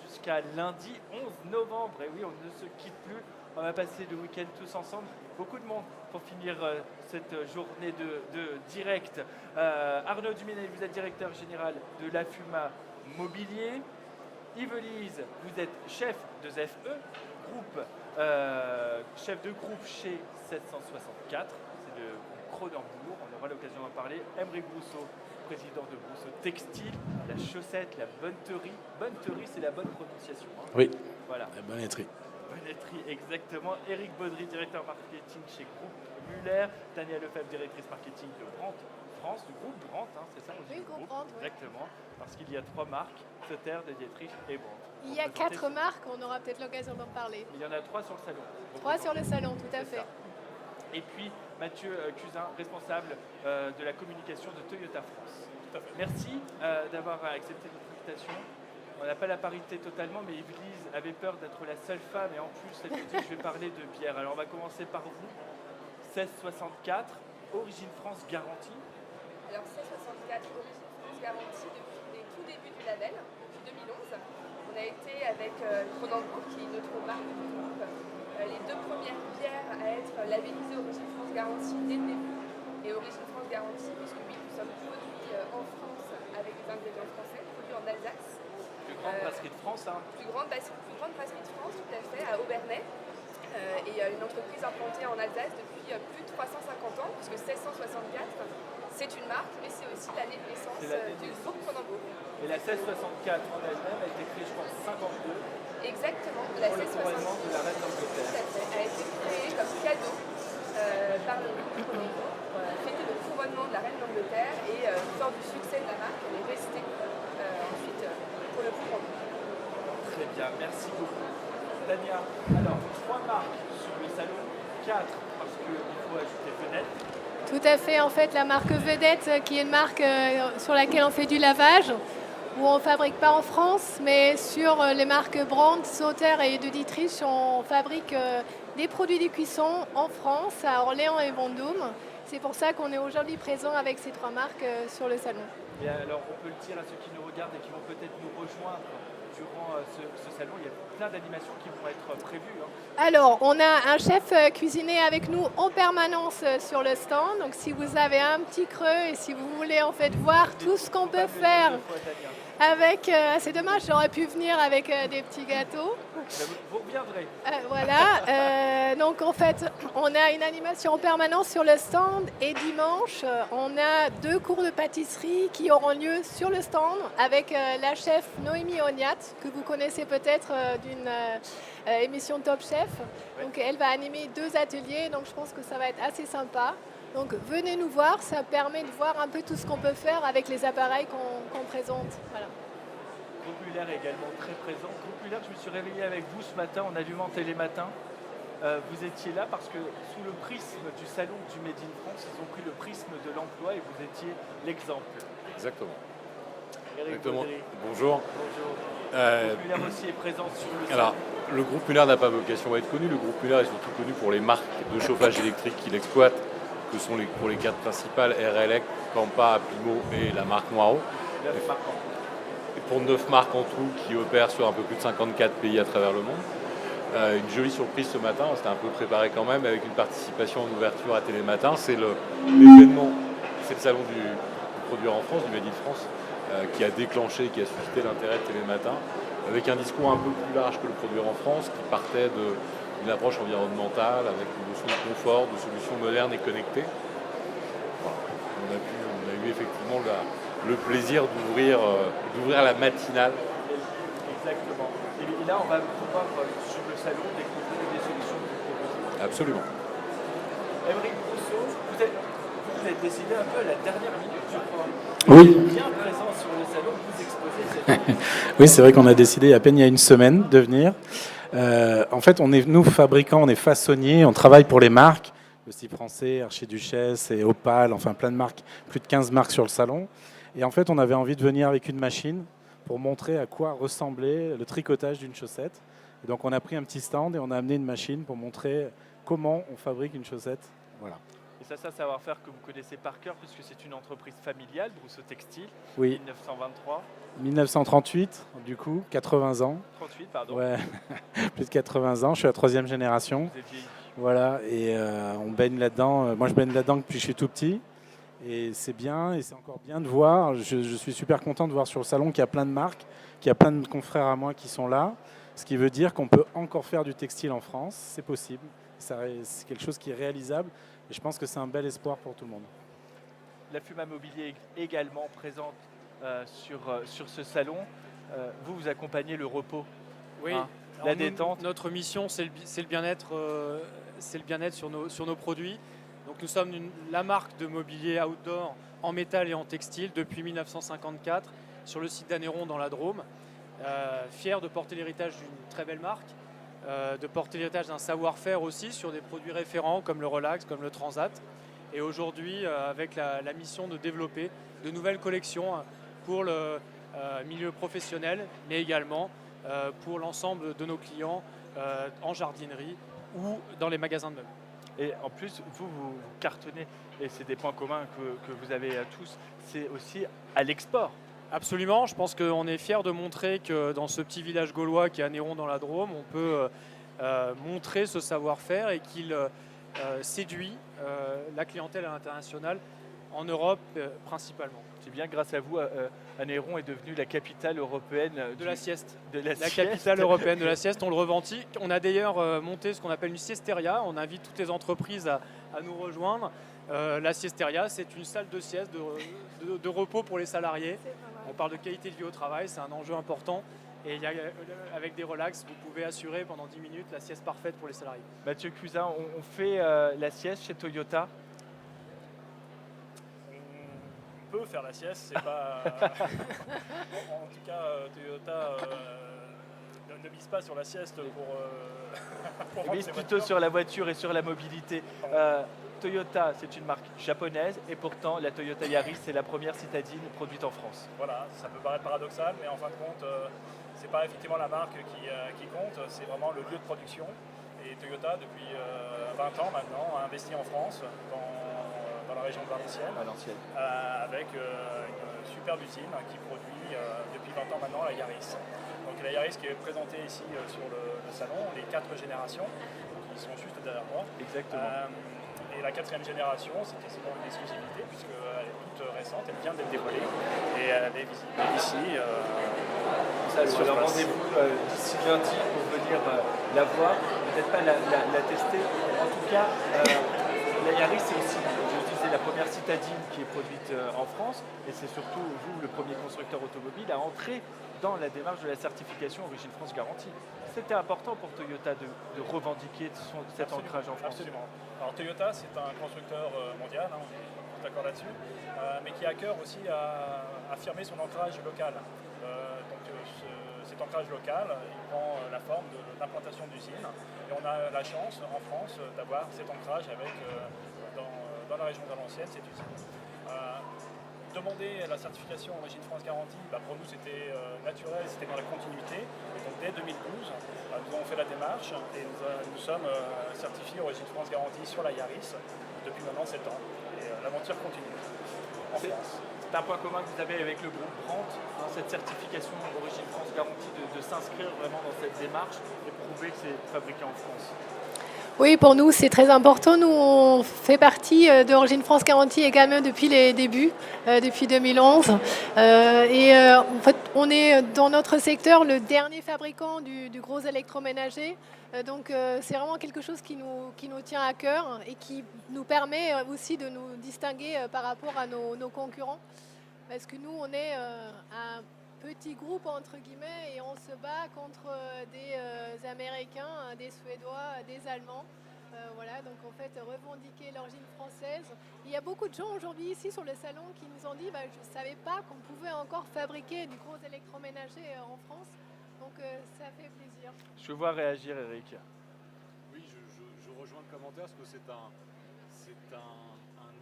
jusqu'à lundi 11 novembre. Et oui, on ne se quitte plus. On va passer le week-end tous ensemble. Beaucoup de monde pour finir cette journée de direct. Arnaud Duménil, vous êtes directeur général de l'AFUMA Mobilier. Yves-Lise, vous êtes chef de ZFE, chef de groupe chez 764. C'est le groupe Cronenbourg. On aura l'occasion d'en parler. Aymeric Brousseau, président de Brousseau Textile, la chaussette, la bonneterie. Bonneterie, c'est la bonne prononciation. Hein. Oui, voilà. La bonnetterie. Bonnetterie, exactement. Éric Baudry, directeur marketing chez Groupe Muller. Danielle Lefebvre, directrice marketing de Brandt France, du groupe Brandt, hein, c'est ça? Oui, groupe Brandt, exactement. Parce qu'il y a 3 marques, Sauter, de Dietrich et Brandt. Il y a 4 marques, on aura peut-être l'occasion d'en parler. Il y en a 3 sur le salon. 3 sur le salon, tout à fait. Et puis Mathieu Cusin, responsable de la communication de Toyota France. Merci d'avoir accepté notre invitation. On n'a pas la parité totalement, mais Yves-Lise avait peur d'être la seule femme et en plus, elle nous dit je vais parler de bière. Alors on va commencer par vous. 1664, Origine France garantie. Alors 1664, Origine France garantie depuis les tout débuts du label, depuis 2011. On a été avec Cronenbourg, qui est notre marque du groupe, les 2 premières bières à être labellisées Origine France garantie dès le début. Et Origine France garantie, puisque oui, nous sommes produits en France avec des ingrédients français, produits en Alsace. Plus grande brasserie de France, hein. Plus grande brasserie de France, tout à fait, à Aubernais. Et une entreprise implantée en Alsace depuis plus de 350 ans, puisque 1664, c'est une marque, mais c'est aussi l'année de naissance du groupe Cronenbourg. Et la 1664 en elle-même a été créée, je pense, 52. Exactement, la 1664 de la reine d'Angleterre. Tout à fait, a été créée comme cadeau par le groupe Cronenbourg, fêter le couronnement de la reine d'Angleterre et fort du succès de la marque, elle est restée ensuite pour le couronnement. Très bien, merci beaucoup. Tania, alors 3 marques sur le salon, 4 parce qu'il faut ajouter Vedette. Tout à fait, en fait, la marque Vedette, qui est une marque sur laquelle on fait du lavage, où on ne fabrique pas en France, mais sur les marques Brandt, Sauter et de Dietrich, on fabrique des produits de cuisson en France, à Orléans et Vendôme. C'est pour ça qu'on est aujourd'hui présent avec ces 3 marques sur le salon. Et alors, on peut le dire à ceux qui nous regardent et qui vont peut-être nous rejoindre durant ce salon, il y a plein d'animations qui vont être prévues. Hein. Alors, on a un chef cuisinier avec nous en permanence sur le stand. Donc, si vous avez un petit creux et si vous voulez en fait voir tout ce qu'on peut faire avec... c'est dommage, j'aurais pu venir avec des petits gâteaux. Vous reviendrez. Voilà. Donc, en fait, on a une animation en permanence sur le stand. Et dimanche, on a 2 cours de pâtisserie qui auront lieu sur le stand avec la chef Noémie Ognat, que vous connaissez peut-être d'une émission Top Chef. Donc elle va animer 2 ateliers, donc je pense que ça va être assez sympa. Donc venez nous voir, ça permet de voir un peu tout ce qu'on peut faire avec les appareils qu'on présente. Voilà. Groupe Muller est également très présent. Groupe Muller, je me suis réveillé avec vous ce matin, on alimentait les matins. Vous étiez là parce que sous le prisme du salon du Made in France, ils ont pris le prisme de l'emploi et vous étiez l'exemple. Exactement. Éric Exactement. Baudry. Bonjour. Bonjour. Le groupe Muller aussi est présent sur le salon. Alors, le groupe Muller n'a pas vocation à être connu. Le groupe Muller est surtout connu pour les marques de chauffage électrique qu'il exploite, que sont pour les 4 principales, RLEC, Campa, Apimo et la marque Noiro. 9 marques. Et pour 9 marques en tout qui opèrent sur un peu plus de 54 pays à travers le monde. Une jolie surprise ce matin, c'était un peu préparé quand même, avec une participation en ouverture à Télématin. C'est l'événement, c'est le salon du produire en France, du Made in France, qui a déclenché, qui a suscité l'intérêt de Télématin, avec un discours un peu plus large que le produire en France, qui partait d'une approche environnementale, avec une notion de confort, de solutions modernes et connectées. Voilà. On a eu effectivement le plaisir d'ouvrir la matinale. Exactement. Et là, on va pouvoir, sur le salon, découvrir des solutions que vous proposez. Absolument. Aymeric Brousseau, vous êtes décidé un peu à la dernière minute, je crois. Oui. Vous êtes bien présent sur le salon, vous exposez cette Oui, c'est vrai qu'on a décidé à peine il y a une semaine de venir. En fait, nous fabricants, on est façonniers, on travaille pour les marques, le style français, Archiduchesse et Opal, enfin plein de marques, plus de 15 marques sur le salon. Et en fait, on avait envie de venir avec une machine pour montrer à quoi ressemblait le tricotage d'une chaussette. Et donc on a pris un petit stand et on a amené une machine pour montrer comment on fabrique une chaussette. Voilà. Et ça, c'est un savoir-faire que vous connaissez par cœur puisque c'est une entreprise familiale, Brousseau Textile, Oui, 1923, 1938, du coup, 80 ans. 38, pardon. Ouais, plus de 80 ans. Je suis la 3e génération. Vous êtes vieilli. Voilà, et on baigne là-dedans. Moi, je baigne là-dedans depuis que je suis tout petit. Et c'est bien, et c'est encore bien de voir. Je suis super content de voir sur le salon qu'il y a plein de marques, qu'il y a plein de confrères à moi qui sont là. Ce qui veut dire qu'on peut encore faire du textile en France. C'est possible. C'est quelque chose qui est réalisable. Et je pense que c'est un bel espoir pour tout le monde. La Fuma Mobilier est également présente sur ce salon. Vous accompagnez le repos. Oui, Hein, alors la nous, détente. notre mission, c'est le bien-être sur nos produits. Donc nous sommes la marque de mobilier outdoor en métal et en textile depuis 1954 sur le site d'Anneyron dans la Drôme. Fiers de porter l'héritage d'une très belle marque, de porter l'héritage d'un savoir-faire aussi sur des produits référents comme le Relax, comme le Transat. Et aujourd'hui, avec la mission de développer de nouvelles collections pour le milieu professionnel, mais également pour l'ensemble de nos clients en jardinerie ou dans les magasins de meubles. Et en plus, vous cartonnez, et c'est des points communs que vous avez tous, c'est aussi à l'export. Absolument, je pense qu'on est fiers de montrer que dans ce petit village gaulois qui est Anneyron dans la Drôme, on peut montrer ce savoir-faire et qu'il séduit la clientèle à l'international, en Europe principalement. C'est bien grâce à vous, Anneyron est devenue la capitale européenne De la sieste. de la La sieste. capitale européenne de la sieste, on le revendique. On a d'ailleurs monté ce qu'on appelle une siesteria. On invite toutes les entreprises à nous rejoindre. La siesteria, c'est une salle de sieste, de repos pour les salariés. On parle de qualité de vie au travail, c'est un enjeu important. Et avec des relax, vous pouvez assurer pendant 10 minutes la sieste parfaite pour les salariés. Mathieu Cusin, on fait la sieste chez Toyota. On peut faire la sieste, c'est pas. En tout cas, Toyota ne mise pas sur la sieste pour vendre Mais ses plutôt voitures. sur la voiture et sur la mobilité. Toyota, c'est une marque japonaise et pourtant la Toyota Yaris, c'est la première citadine produite en France. Voilà, ça peut paraître paradoxal, mais en fin de compte, c'est pas effectivement la marque qui compte, c'est vraiment le lieu de production. Et Toyota, depuis 20 ans maintenant, a investi en France, dans la région de Valenciennes, avec une superbe usine qui produit depuis 20 ans maintenant la Yaris. Donc la Yaris qui est présentée ici sur le salon, les 4 générations, qui sont juste derrière moi. Exactement. Et la 4e génération, c'est quasiment une exclusivité puisqu'elle est toute récente, elle vient d'être dévoilée et elle est visible ici. Sur le rendez-vous d'ici lundi pour venir la voir, peut-être pas la tester. En tout cas, la Yaris, c'est aussi, je disais, la première citadine qui est produite en France et c'est surtout vous, le premier constructeur automobile, à entrer dans la démarche de la certification Origine France Garantie. C'était important pour Toyota de revendiquer cet ancrage en France. Absolument. Alors Toyota, c'est un constructeur mondial, hein, on est tous d'accord là-dessus, mais qui a à cœur aussi à affirmer son ancrage local. Cet ancrage local, il prend la forme de l'implantation d'usines. Et on a la chance en France d'avoir cet ancrage avec, dans la région de Valenciennes, cette usine. Demander la certification Origine France Garantie, pour nous c'était naturel, c'était dans la continuité. Et donc dès 2012, nous avons fait la démarche et nous sommes certifiés Origine France Garantie sur la Yaris depuis maintenant 7 ans. Et l'aventure continue en France. C'est un point commun que vous avez avec le groupe Brandt, cette certification Origine France Garantie, de s'inscrire vraiment dans cette démarche et prouver que c'est fabriqué en France. Oui, pour nous, c'est très important. Nous, on fait partie d'Origine France Garantie également depuis les débuts, depuis 2011. En fait, on est dans notre secteur le dernier fabricant du gros électroménager. Donc, c'est vraiment quelque chose qui nous tient à cœur et qui nous permet aussi de nous distinguer par rapport à nos concurrents. Parce que nous, on est un petit groupe entre guillemets et on se bat contre des Américains, des Suédois, des Allemands. Voilà, donc en fait revendiquer l'origine française. Il y a beaucoup de gens aujourd'hui ici sur le salon qui nous ont dit je ne savais pas qu'on pouvait encore fabriquer du gros électroménager en France. Donc ça fait plaisir. Je vois réagir Eric. Oui, je rejoins le commentaire parce que c'est un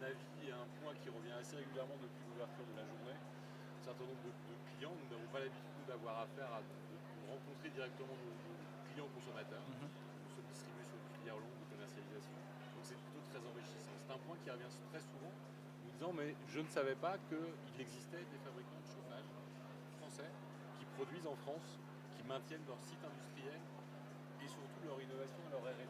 avis et un point qui revient assez régulièrement depuis l'ouverture de la journée. Un certain nombre de clients, nous n'avons pas l'habitude d'avoir affaire à de rencontrer directement nos clients consommateurs. Nous sommes distribués sur une filière longue de commercialisation. Donc Donc c'est plutôt très enrichissant. C'est un point qui revient très souvent, en nous disant mais je ne savais pas qu'il existait des fabricants de chauffage français qui produisent en France, qui maintiennent leur site industriel et surtout leur innovation et leur R&D.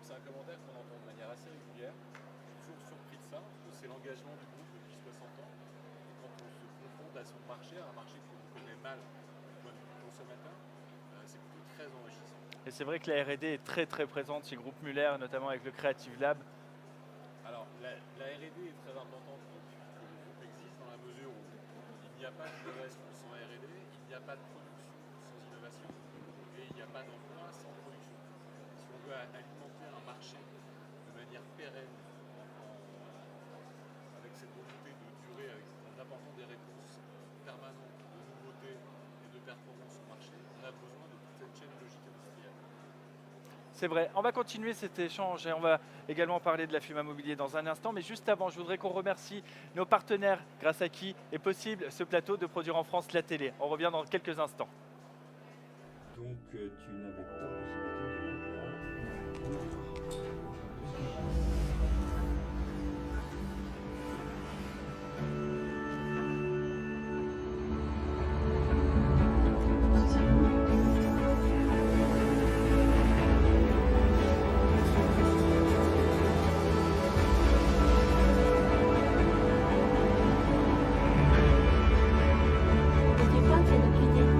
C'est un commentaire qu'on entend de manière assez régulière. Je suis toujours surpris de ça, parce que c'est l'engagement du groupe depuis 60 ans. Et quand on se confronte à son marché, à un marché qu'on connaît mal du point de vue du consommateur, c'est plutôt très enrichissant. Et c'est vrai que la R&D est très très présente chez Groupe Muller, notamment avec le Creative Lab. Alors la R&D est très importante depuis que le groupe existe, dans la mesure où il n'y a pas d'innovation sans R&D, il n'y a pas de production sans innovation, et il n'y a pas d'emploi sans production. Si on veut alimenter un marché de manière pérenne, avec cette volonté de durer, en apportant des réponses permanentes, de nouveautés et de performance au marché, on a besoin de toute cette chaîne logique industrielle. C'est vrai, on va continuer cet échange et on va également parler de la FUMA Mobilier dans un instant, mais juste avant, je voudrais qu'on remercie nos partenaires grâce à qui est possible ce plateau de produire en France la télé. On revient dans quelques instants. Donc tu n'avais pas possibilité de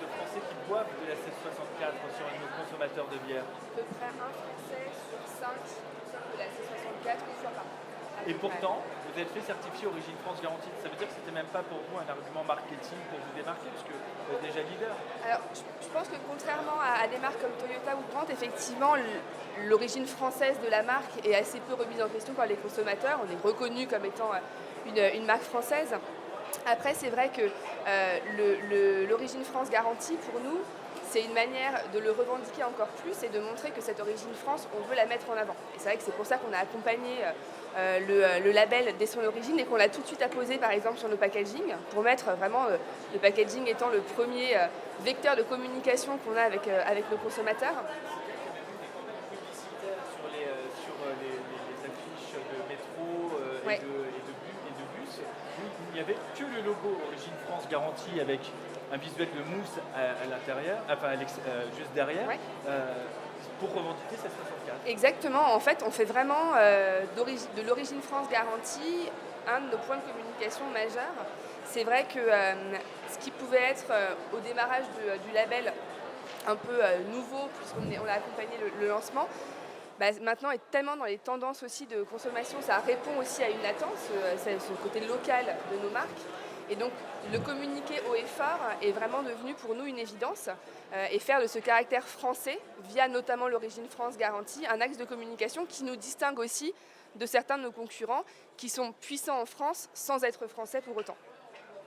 de Français qui boivent de la 1664 sur nos consommateurs de bière? À peu près un Français sur 5 consomme de la C64 une fois par an. À Et peu près. pourtant, vous êtes fait certifier Origine France Garantie. Ça veut dire que c'était même pas pour vous un argument marketing pour vous démarquer, parce que vous êtes déjà leader. Alors, je pense que contrairement à des marques comme Toyota ou Brandt, effectivement, l'origine française de la marque est assez peu remise en question par les consommateurs. On est reconnu comme étant une marque française. Après, c'est vrai que l'origine France garantie, pour nous, c'est une manière de le revendiquer encore plus et de montrer que cette origine France, on veut la mettre en avant. Et c'est vrai que c'est pour ça qu'on a accompagné le label dès son origine et qu'on l'a tout de suite apposé, par exemple, sur nos packaging, pour mettre vraiment le packaging étant le premier vecteur de communication qu'on a avec nos consommateurs. Sur les affiches de métro Ouais. et de bus, il n'y avait que le logo Origine France Garantie avec un visuel de mousse à l'intérieur, enfin juste derrière, Ouais. pour revendiquer cette 64. Exactement, en fait, on fait vraiment de l'origine France garantie un de nos points de communication majeurs. C'est vrai que ce qui pouvait être au démarrage du label un peu nouveau, puisqu'on a accompagné le lancement, maintenant est tellement dans les tendances aussi de consommation, ça répond aussi à une attente, ce côté local de nos marques. Et donc, le communiquer haut et fort est vraiment devenu pour nous une évidence et faire de ce caractère français, via notamment l'origine France garantie, un axe de communication qui nous distingue aussi de certains de nos concurrents qui sont puissants en France sans être français pour autant.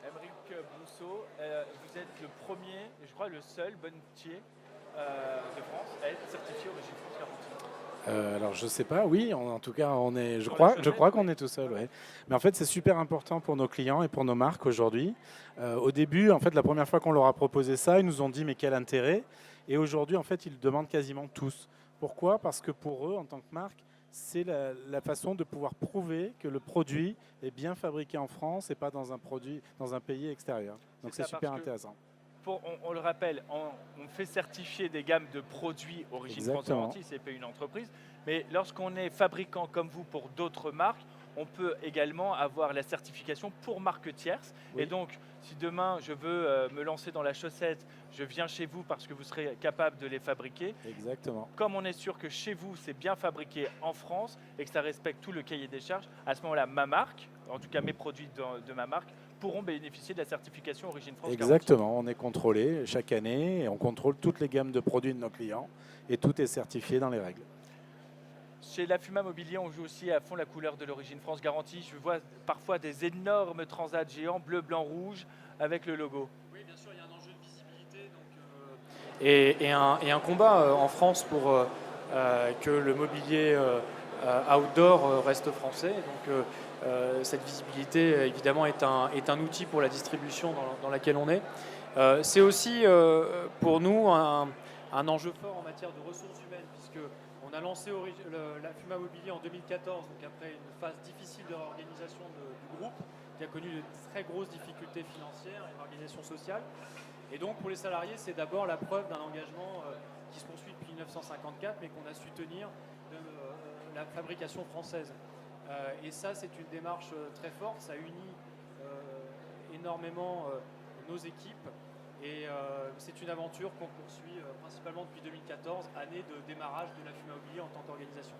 Aymeric Brousseau, vous êtes le premier, et je crois le seul bonnetier de France à être certifié Origine France Garantie. Alors je sais pas, oui, en tout cas je Sur la crois chaussette, qu'on est tout seul. Ouais. Mais en fait c'est super important pour nos clients et pour nos marques aujourd'hui. Au début, en fait la première fois qu'on leur a proposé ça, ils nous ont dit mais quel intérêt. Et aujourd'hui en fait ils le demandent quasiment tous. Pourquoi? Parce que pour eux en tant que marque, c'est la façon de pouvoir prouver que le produit est bien fabriqué en France et pas dans un pays extérieur. Donc C'est c'est ça, super parce que intéressant. On le rappelle, on fait certifier des gammes de produits Origine France Exactement. Garantie, c'est pas une entreprise, mais lorsqu'on est fabricant comme vous pour d'autres marques, on peut également avoir la certification pour marque tierce. Oui. Et donc, si demain je veux me lancer dans la chaussette, je viens chez vous parce que vous serez capable de les fabriquer. Exactement. Comme on est sûr que chez vous, c'est bien fabriqué en France et que ça respecte tout le cahier des charges, à ce moment-là, ma marque, en tout cas mes produits de ma marque, pourront bénéficier de la certification Origine France Garantie. Exactement, on est contrôlé chaque année et on contrôle toutes les gammes de produits de nos clients et tout est certifié dans les règles. Chez La Fuma Mobilier, on joue aussi à fond la couleur de l'Origine France Garantie. Je vois parfois des énormes transats géants bleu, blanc, rouge avec le logo. Oui, bien sûr, il y a un enjeu de visibilité et un combat en France pour que le mobilier outdoor reste français. Donc, cette visibilité, évidemment, est un outil pour la distribution dans laquelle on est. C'est aussi pour nous un enjeu fort en matière de ressources humaines, puisque on a lancé La Fuma Mobilier en 2014, donc après une phase difficile de réorganisation du groupe, qui a connu de très grosses difficultés financières et d'organisation sociale. Et donc pour les salariés, c'est d'abord la preuve d'un engagement qui se poursuit depuis 1954, mais qu'on a su tenir de la fabrication française. Et ça, c'est une démarche très forte, ça unit énormément nos équipes. Et c'est une aventure qu'on poursuit principalement depuis 2014, année de démarrage de La Fuma Mobilier en tant qu'organisation.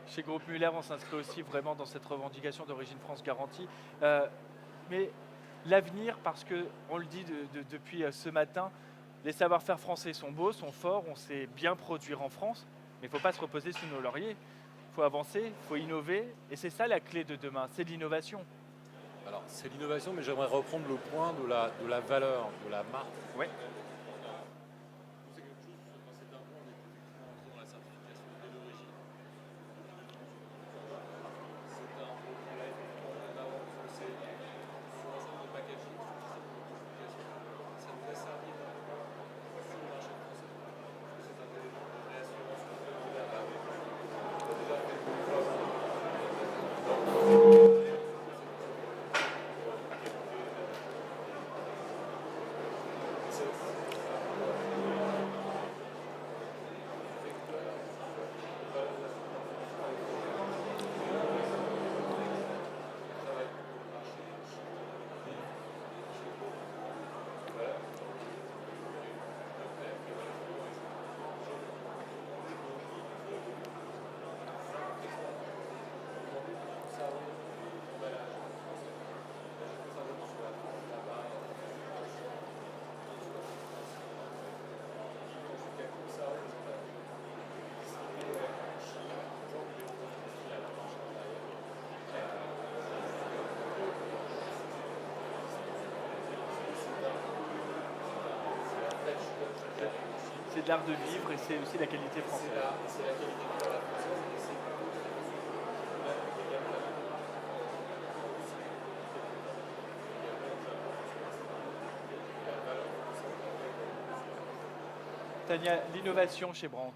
Chez Groupe Muller, on s'inscrit aussi vraiment dans cette revendication d'Origine France Garantie. Mais l'avenir, parce qu'on le dit depuis ce matin, les savoir-faire français sont beaux, sont forts, on sait bien produire en France, mais il ne faut pas se reposer sur nos lauriers. Il faut avancer, il faut innover, et c'est ça la clé de demain, c'est l'innovation. Alors, c'est l'innovation, mais j'aimerais reprendre le point de la valeur de la marque. Oui. C'est quelque chose, c'est un point, on est effectivement entré dans la certification dès l'origine. C'est un point, là, effectivement, on a avancé sur un certain nombre de packaging, sur un certain nombre de certifications. Ça nous a servi énormément sur le marché français. C'est un élément de réassurance que nous avons déjà fait plusieurs fois. c'est de l'art de vivre et c'est aussi la qualité française. C'est la qualité de la française. Tania, l'innovation chez Brandt.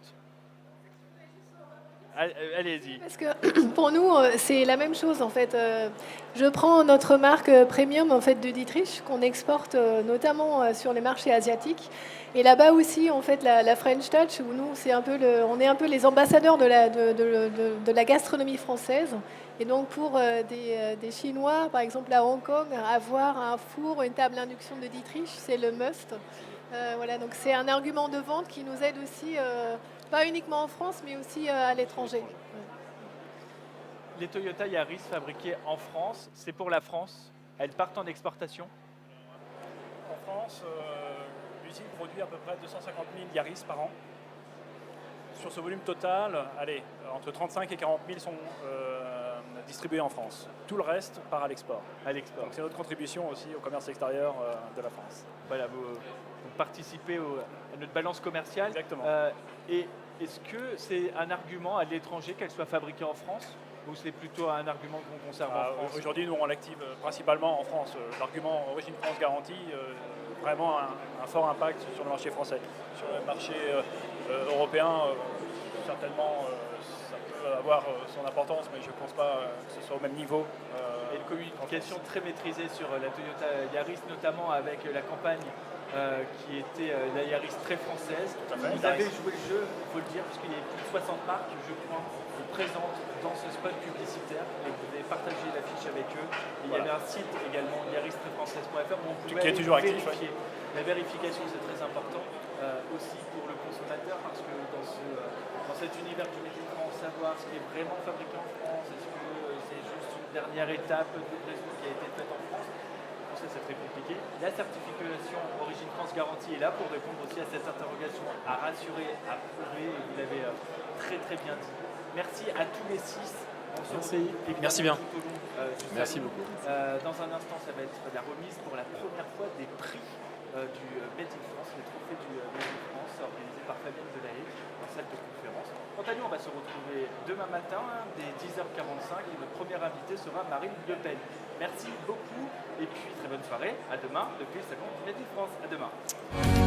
Allez-y. Parce que pour nous, c'est la même chose en fait. Je prends notre marque premium en fait de Dietrich qu'on exporte notamment sur les marchés asiatiques. Et là-bas aussi, en fait, la French Touch, où nous, on est un peu les ambassadeurs de la gastronomie française. Et donc pour des Chinois, par exemple à Hong Kong, avoir un four, une table induction de Dietrich, c'est le must. Voilà, donc c'est un argument de vente qui nous aide aussi, pas uniquement en France, mais aussi à l'étranger. Les Toyota Yaris fabriqués en France, c'est pour la France. Elles partent en exportation. En France, l'usine produit à peu près 250 000 Yaris par an. Sur ce volume total, entre 35 et 40 000 sont distribués en France. Tout le reste part à l'export. Donc c'est notre contribution aussi au commerce extérieur de la France. Voilà, vous participez à notre balance commerciale. Exactement. Et est-ce que c'est un argument à l'étranger qu'elle soit fabriquée en France ou c'est plutôt un argument qu'on conserve en France? Aujourd'hui, nous, on l'active principalement en France. L'argument Origine France garantie, vraiment un fort impact sur le marché français. Sur le marché européen, certainement, ça peut avoir son importance, mais je ne pense pas que ce soit au même niveau. Et une communication très maîtrisée sur la Toyota Yaris, notamment avec la campagne qui était la Yaris très française. Vous avez joué le jeu, il faut le dire, puisqu'il y a plus de 60 marques, je crois, qui présentent dans ce spot publicitaire et vous avez partagé l'affiche avec eux. Et il y avait un site également, yaristrefrançaise.fr, où on pouvait qui est toujours actif, vérifier. La vérification, c'est très important aussi pour le consommateur, parce que dans cet univers du Made in France, savoir ce qui est vraiment fabriqué en France, est-ce que c'est juste une dernière étape de livraison qui a été faite en France? C'est très compliqué. La certification Origine France Garantie est là pour répondre aussi à cette interrogation, à rassurer, à prouver, et vous l'avez très très bien dit. Merci à tous les 6. On se retrouve évidemment Merci bien. tout au long du Merci salon. beaucoup. Dans un instant, ça va être la remise pour la première fois des prix du Made in France, les trophées du Made in France, organisé par Fabienne Delahaye en salle de conférence. Quant à nous, on va se retrouver demain matin dès 10h45 et notre première invitée sera Marine Le Pen. Merci beaucoup et puis très bonne soirée. À demain depuis le salon du Made in France. À demain.